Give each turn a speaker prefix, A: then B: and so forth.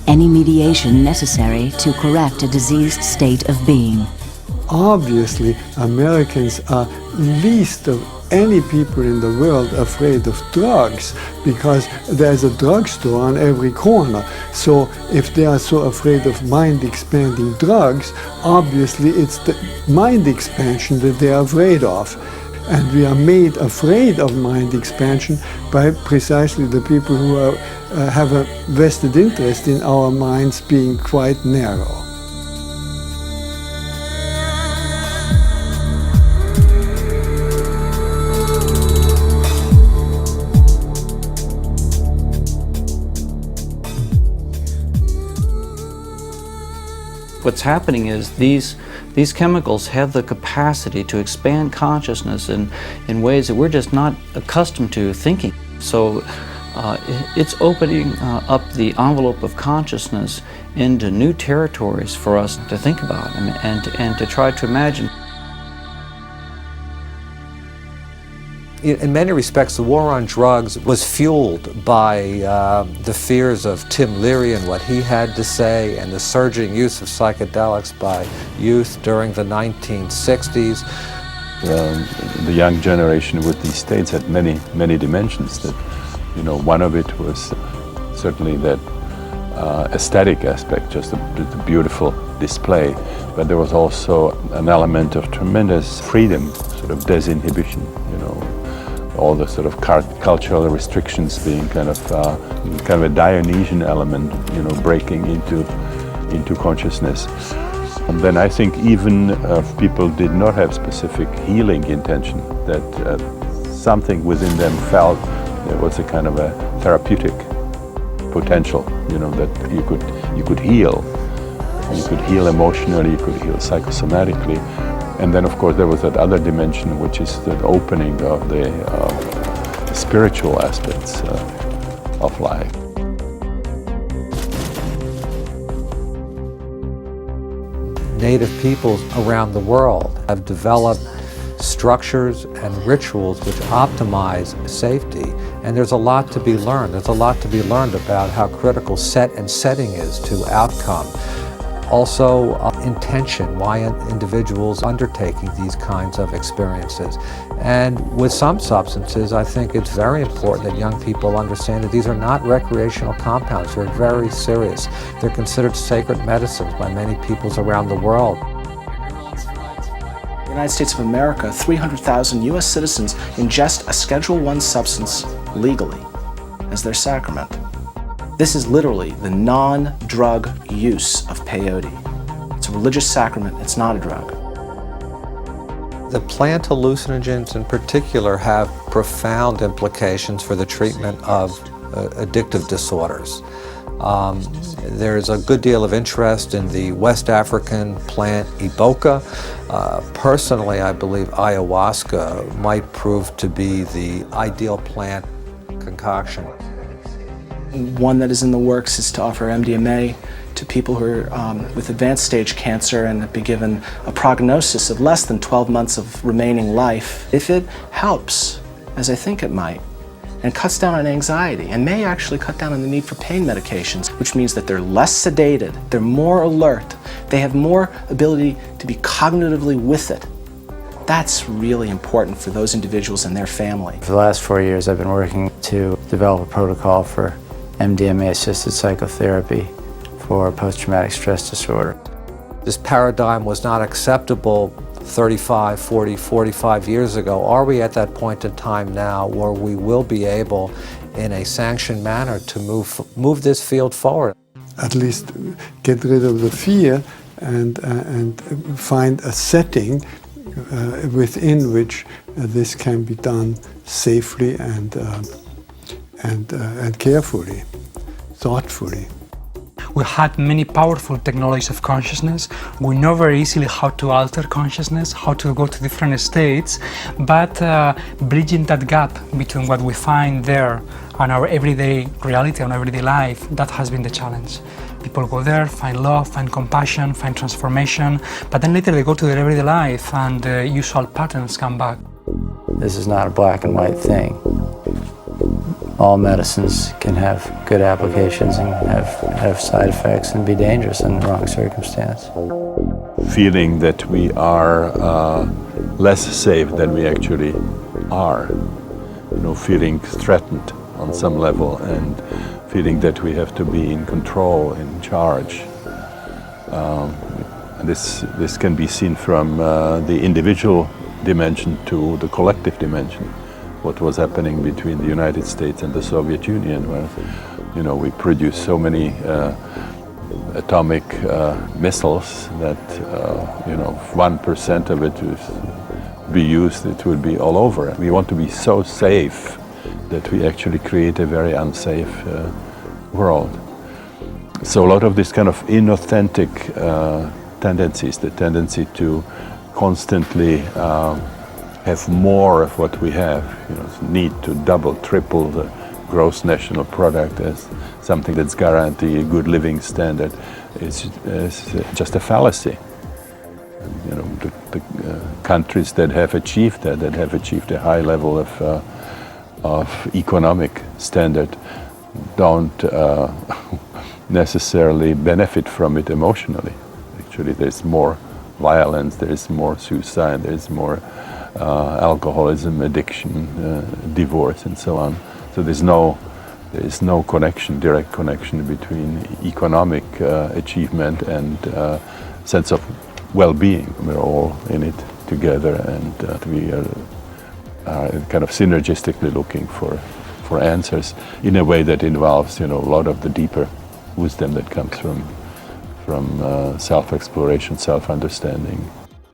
A: any mediation necessary to correct a diseased state of being.
B: Obviously, Americans are least of any people in the world afraid of drugs, because there's a drugstore on every corner. So if they are so afraid of mind-expanding drugs, obviously it's the mind expansion that they are afraid of. And we are made afraid of mind expansion by precisely the people who have a vested interest in our minds being quite narrow.
C: What's happening is these chemicals have the capacity to expand consciousness in ways that we're just not accustomed to thinking. So it's opening up the envelope of consciousness into new territories for us to think about and to try to imagine.
D: In many respects, the war on drugs was fueled by the fears of Tim Leary and what he had to say, and the surging use of psychedelics by youth during the 1960s.
E: The young generation with these states had many dimensions. That, one of it was certainly that aesthetic aspect, just the beautiful display, but there was also an element of tremendous freedom, sort of disinhibition, all the sort of cultural restrictions being kind of a Dionysian element, breaking into consciousness. And then I think even if people did not have specific healing intention, that something within them felt there was a kind of a therapeutic potential, that you could heal. You could heal emotionally, you could heal psychosomatically. And then, of course, there was that other dimension, which is the opening of the spiritual aspects of life.
D: Native peoples around the world have developed structures and rituals which optimize safety. And there's a lot to be learned. There's a lot to be learned about how critical set and setting is to outcome. Also, intention, why individuals are undertaking these kinds of experiences. And with some substances, I think it's very important that young people understand that these are not recreational compounds. They're very serious. They're considered sacred medicines by many peoples around the world.
F: In the United States of America, 300,000 U.S. citizens ingest a Schedule I substance legally as their sacrament. This is literally the non-drug use of peyote. It's a religious sacrament, it's not a drug.
D: The plant hallucinogens in particular have profound implications for the treatment of addictive disorders. There's a good deal of interest in the West African plant Iboga. Personally, I believe ayahuasca might prove to be the ideal plant concoction.
F: One that is in the works is to offer MDMA to people who are with advanced stage cancer and be given a prognosis of less than 12 months of remaining life. If it helps, as I think it might, and cuts down on anxiety, and may actually cut down on the need for pain medications, which means that they're less sedated, they're more alert, they have more ability to be cognitively with it. That's really important for those individuals and their family.
G: For the last 4 years, I've been working to develop a protocol for MDMA-assisted psychotherapy for post-traumatic stress disorder.
D: This paradigm was not acceptable 35, 40, 45 years ago. Are we at that point in time now where we will be able, in a sanctioned manner, to move this field forward?
B: At least get rid of the fear and find a setting within which this can be done safely and carefully, thoughtfully.
H: We had many powerful technologies of consciousness. We know very easily how to alter consciousness, how to go to different states, but bridging that gap between what we find there and our everyday reality and everyday life, that has been the challenge. People go there, find love, find compassion, find transformation, but then later they go to their everyday life and usual patterns come back.
G: This is not a black and white thing. all medicines can have good applications and have side effects and be dangerous in the wrong circumstance.
E: Feeling that we are less safe than we actually are, feeling threatened on some level and feeling that we have to be in control, in charge. This can be seen from the individual dimension to the collective dimension. What was happening between the United States and the Soviet Union, where we produced so many atomic missiles that 1% of it would be used, it would be all over. We want to be so safe that we actually create a very unsafe world. So a lot of this kind of inauthentic tendencies, the tendency to constantly have more of what we have, need to double, triple the gross national product as something that's guaranteed a good living standard is just a fallacy. The countries that have achieved that have achieved a high level of economic standard, don't necessarily benefit from it emotionally. Actually, there's more violence, there's more suicide, there's more alcoholism, addiction, divorce, and so on. So there is no connection, direct connection between economic achievement and sense of well-being. We're all in it together, and we are kind of synergistically looking for answers in a way that involves, a lot of the deeper wisdom that comes from self-exploration, self-understanding.